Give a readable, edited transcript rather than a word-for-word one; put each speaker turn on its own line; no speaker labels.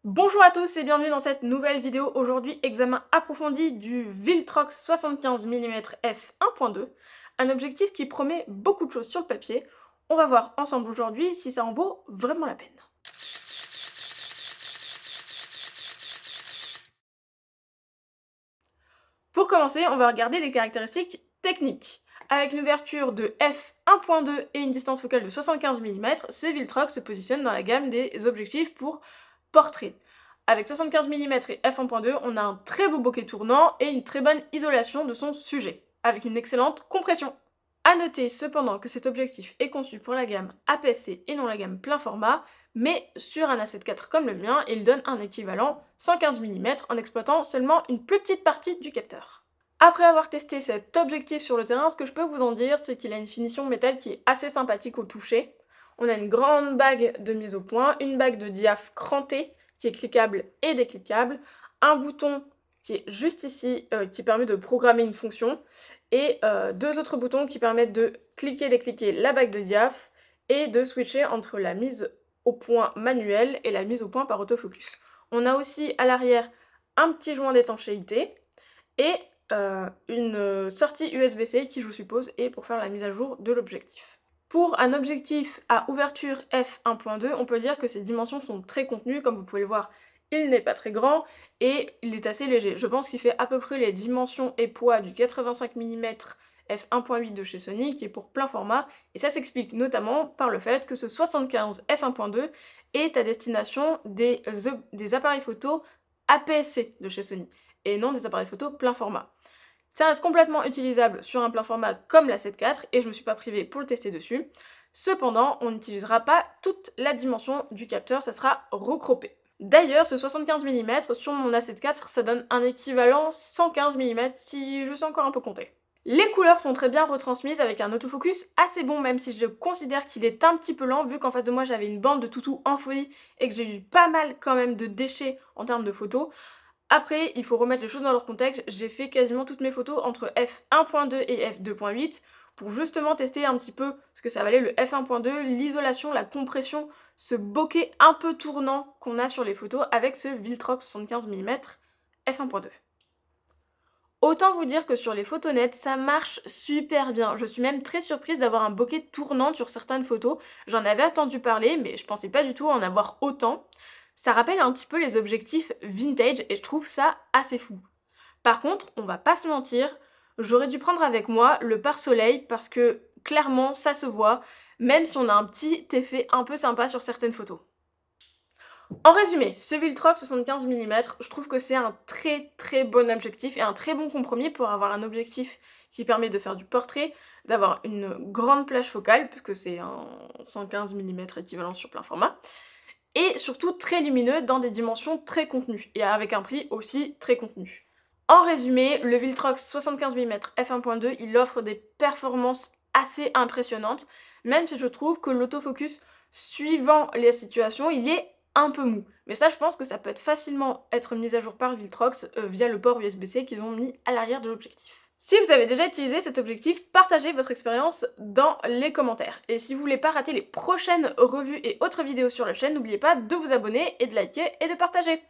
Bonjour à tous et bienvenue dans cette nouvelle vidéo. Aujourd'hui, examen approfondi du Viltrox 75 mm f1.2, un objectif qui promet beaucoup de choses sur le papier. On va voir ensemble aujourd'hui si ça en vaut vraiment la peine. Pour commencer, on va regarder les caractéristiques techniques. Avec une ouverture de f1.2 et une distance focale de 75 mm, ce Viltrox se positionne dans la gamme des objectifs pour portrait. Avec 75 mm et f1.2, on a un très beau bokeh tournant et une très bonne isolation de son sujet, avec une excellente compression. A noter cependant que cet objectif est conçu pour la gamme APS-C et non la gamme plein format, mais sur un A7 IV comme le mien, il donne un équivalent 115 mm en exploitant seulement une plus petite partie du capteur. Après avoir testé cet objectif sur le terrain, ce que je peux vous en dire, c'est qu'il a une finition métal qui est assez sympathique au toucher. On a une grande bague de mise au point, une bague de diaph crantée qui est cliquable et décliquable, un bouton qui est juste ici qui permet de programmer une fonction, et deux autres boutons qui permettent de cliquer et décliquer la bague de diaph et de switcher entre la mise au point manuelle et la mise au point par autofocus. On a aussi à l'arrière un petit joint d'étanchéité et une sortie USB-C qui, je suppose, est pour faire la mise à jour de l'objectif. Pour un objectif à ouverture f1.2, on peut dire que ses dimensions sont très contenues. Comme vous pouvez le voir, il n'est pas très grand et il est assez léger. Je pense qu'il fait à peu près les dimensions et poids du 85 mm f1.8 de chez Sony, qui est pour plein format, et ça s'explique notamment par le fait que ce 75 f1.2 est à destination des appareils photo APS-C de chez Sony, et non des appareils photo plein format. Ça reste complètement utilisable sur un plein format comme la 7 IV et je me suis pas privée pour le tester dessus. Cependant, on n'utilisera pas toute la dimension du capteur, ça sera recroppé. D'ailleurs, ce 75 mm sur mon A7 IV, ça donne un équivalent 115 mm si je sais encore un peu compter. Les couleurs sont très bien retransmises avec un autofocus assez bon, même si je considère qu'il est un petit peu lent vu qu'en face de moi j'avais une bande de toutou en folie et que j'ai eu pas mal quand même de déchets en termes de photos. Après, il faut remettre les choses dans leur contexte. J'ai fait quasiment toutes mes photos entre f1.2 et f2.8 pour justement tester un petit peu ce que ça valait le f1.2, l'isolation, la compression, ce bokeh un peu tournant qu'on a sur les photos avec ce Viltrox 75 mm f1.2. Autant vous dire que sur les photos nettes, ça marche super bien. Je suis même très surprise d'avoir un bokeh tournant sur certaines photos. J'en avais entendu parler, mais je pensais pas du tout en avoir autant. Ça rappelle un petit peu les objectifs vintage et je trouve ça assez fou. Par contre, on va pas se mentir, j'aurais dû prendre avec moi le pare-soleil parce que clairement ça se voit, même si on a un petit effet un peu sympa sur certaines photos. En résumé, ce Viltrox 75 mm, je trouve que c'est un très bon objectif et un très bon compromis pour avoir un objectif qui permet de faire du portrait, d'avoir une grande plage focale, puisque c'est un 115 mm équivalent sur plein format, et surtout très lumineux dans des dimensions très contenues, et avec un prix aussi très contenu. En résumé, le Viltrox 75 mm f1.2, il offre des performances assez impressionnantes, même si je trouve que l'autofocus, suivant les situations, il est un peu mou. Mais ça, je pense que ça peut facilement être mis à jour par Viltrox via le port USB-C qu'ils ont mis à l'arrière de l'objectif. Si vous avez déjà utilisé cet objectif, partagez votre expérience dans les commentaires. Et si vous voulez pas rater les prochaines revues et autres vidéos sur la chaîne, n'oubliez pas de vous abonner et de liker et de partager.